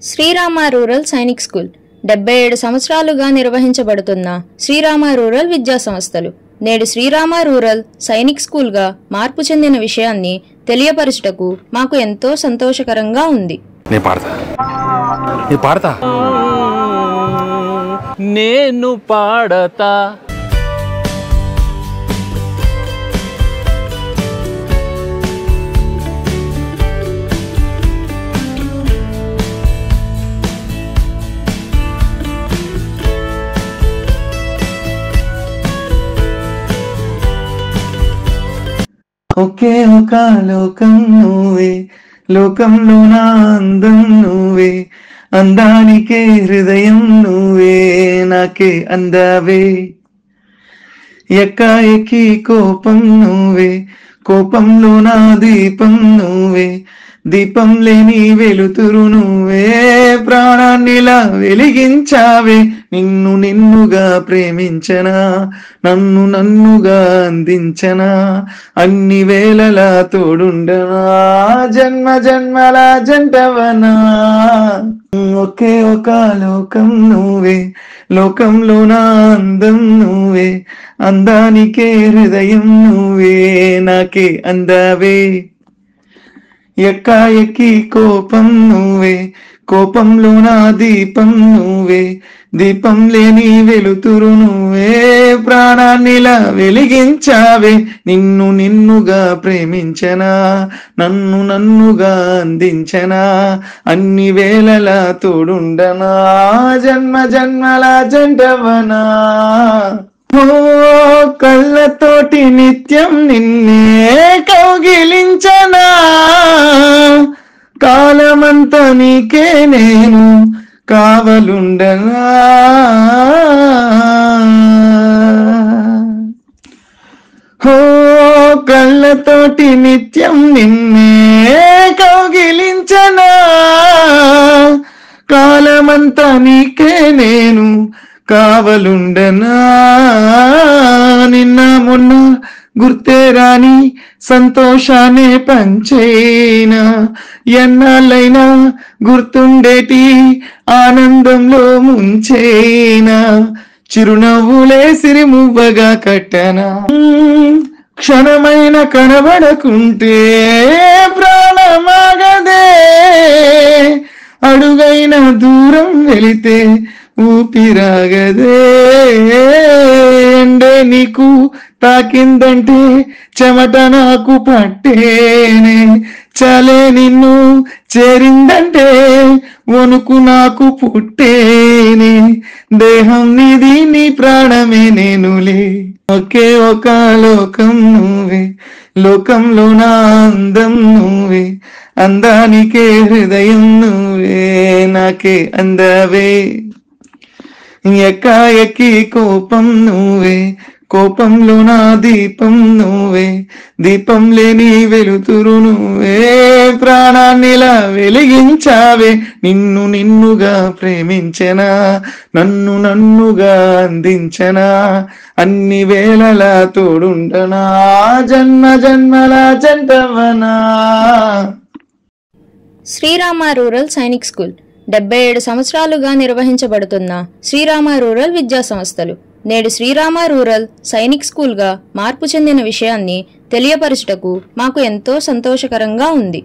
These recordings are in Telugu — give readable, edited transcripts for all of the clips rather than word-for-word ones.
శ్రీరామ రూరల్ సైనిక్ స్కూల్ 77 సంవత్సరాలుగా నిర్వహించబడుతున్న శ్రీరామ రూరల్ విద్యా సంస్థలు నేడు శ్రీరామ రూరల్ సైనిక్ స్కూల్గా మార్పు చెందిన విషయాన్ని తెలియపరచుటకు మాకు ఎంతో సంతోషకరంగా ఉంది. నేను పాడతా ఒకే ఒక లోకం నువ్వే, లోకంలో నా అందం నువ్వే, అందానికే హృదయం నువ్వే, నాకే అందావే. ఎక్కి కోపం నువ్వే, కోపంలో నా దీపం నువ్వే, దీపం లేని వెలుతురు నువ్వే, ప్రాణాన్నిలా వెలిగించావే. నిన్ను నిన్నుగా ప్రేమించనా, నన్ను నన్నుగా అందించనా, అన్ని వేళలా తోడుండనా, జన్మ జన్మల జంటవనా. ఒకే ఒక లోకం నువ్వే, లోకంలో నా అందం నువ్వే, అందానికే హృదయం నువ్వే, నాకే అందావే. ఎక్కి కోపం నువ్వే, కోపంలో నా దీపం నువ్వే, దీపం లేని వెలుతురు నువ్వే, ప్రాణాన్నిలా వెలిగించావే. నిన్ను నిన్నుగా ప్రేమించనా, నన్ను నన్నుగా అందించనా, అన్ని వేళలా తోడుండనా, జన్మ జన్మల జంటవనా. ఓ కళ్ళతోటి నిత్యం నిన్నే కౌగిలించనా, కాలమంతా నీకే నేను కావలుండనా. ఓ కళ్ళతోటి నిత్యం నిన్నే కౌగిలించనా, కాలమంతా నీకే నేను కావలుండనా. నిన్న మొన్న గుర్తే రాని సంతోషాన్ని పంచేనా, ఎన్నాళ్ళైనా గుర్తుండేటి ఆనందంలో ముంచేనా, చిరునవ్వులే సిరిమువ్వగా కట్టనా. క్షణమైన కనబడకుంటే ప్రాణమాగదే, అడుగైన దూరం వెళితే ఊపిరాగదే. ఎండే నీకు తాకిందంటే చెమట నాకు పట్టేనే, చలే నిన్ను చేరిందంటే వణుకు నాకు పుట్టేనే, దేహం నీది నీ ప్రాణమే నేనులే. ఒకే ఒక లోకం నువ్వే, లోకంలో నా అందం నువ్వే, అందానికే హృదయం నువ్వే, నాకే అందావే. ఎక్కి కోపం నువ్వే, కోపంలో నా దీపం నువ్వే, దీపం లేని వెలుతురు నువ్వే, ప్రాణాన్నిలా వెలిగించావే. నిన్ను నిన్నుగా ప్రేమించనా, నన్ను నన్నుగా అందించనా, అన్ని వేళలా తోడుండనా, జన్మ జన్మల జంటవనా. శ్రీరామ రూరల్ సైనిక్ స్కూల్ 77 సంవత్సరాలుగా నిర్వహించబడుతున్న శ్రీరామ రూరల్ విద్యా సంస్థలు నేడు శ్రీరామ రూరల్ సైనిక్ స్కూల్గా మార్పు చెందిన విషయాన్ని తెలియపరచుటకు మాకు ఎంతో సంతోషకరంగా ఉంది.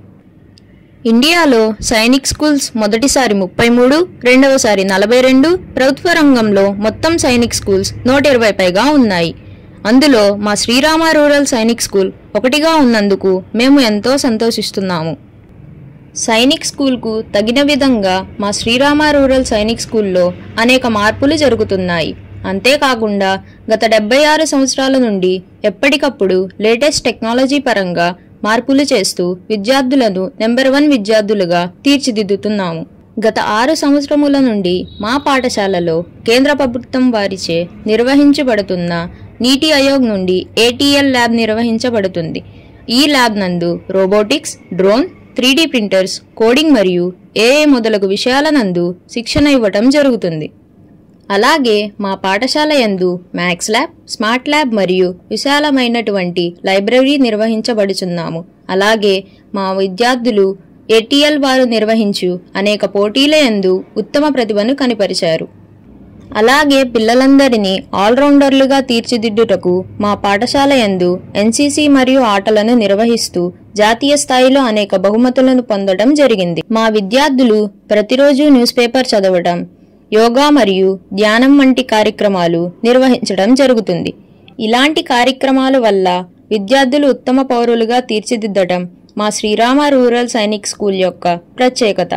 ఇండియాలో సైనిక్ స్కూల్స్ మొదటిసారి 33, రెండవసారి 42, ప్రభుత్వ రంగంలో మొత్తం సైనిక్ స్కూల్స్ 120 పైగా ఉన్నాయి. అందులో మా శ్రీరామ రూరల్ సైనిక్ స్కూల్ ఒకటిగా ఉన్నందుకు మేము ఎంతో సంతోషిస్తున్నాము. సైనిక్ స్కూల్కు తగిన విధంగా మా శ్రీరామ రూరల్ సైనిక్ స్కూల్లో అనేక మార్పులు జరుగుతున్నాయి. అంతేకాకుండా గత 76 సంవత్సరాల నుండి ఎప్పటికప్పుడు లేటెస్ట్ టెక్నాలజీ పరంగా మార్పులు చేస్తూ విద్యార్థులను నెంబర్ 1 విద్యార్థులుగా తీర్చిదిద్దుతున్నాము. గత 6 సంవత్సరముల నుండి మా పాఠశాలలో కేంద్ర ప్రభుత్వం వారిచే నిర్వహించబడుతున్న నీతి ఆయోగ్ నుండి ATL ల్యాబ్ నిర్వహించబడుతుంది. ఈ ల్యాబ్ నందు robotics, drone, 3D printers, coding మరియు AI మొదలగు విషయాల నందు శిక్షణ ఇవ్వటం జరుగుతుంది. అలాగే మా పాఠశాల యందు మ్యాథ్స్ ల్యాబ్, స్మార్ట్ ల్యాబ్ మరియు విశాలమైనటువంటి లైబ్రరీ నిర్వహించబడుచున్నాము. అలాగే మా విద్యార్థులు ఏటీఎల్ వారు నిర్వహించు అనేక పోటీల యందు ఉత్తమ ప్రతిభను కనిపరిచారు. అలాగే పిల్లలందరినీ ఆల్రౌండర్లుగా తీర్చిదిద్దుటకు మా పాఠశాల యందు ఎన్సీసీ మరియు ఆటలను నిర్వహిస్తూ జాతీయ స్థాయిలో అనేక బహుమతులను పొందడం జరిగింది. మా విద్యార్థులు ప్రతిరోజు న్యూస్ పేపర్ చదవడం, యోగా మరియు ధ్యానం వంటి కార్యక్రమాలు నిర్వహించడం జరుగుతుంది. ఇలాంటి కార్యక్రమాల వల్ల విద్యార్థులు ఉత్తమ పౌరులుగా తీర్చిదిద్దడం మా శ్రీరామ రూరల్ సైనిక్ స్కూల్ యొక్క ప్రత్యేకత.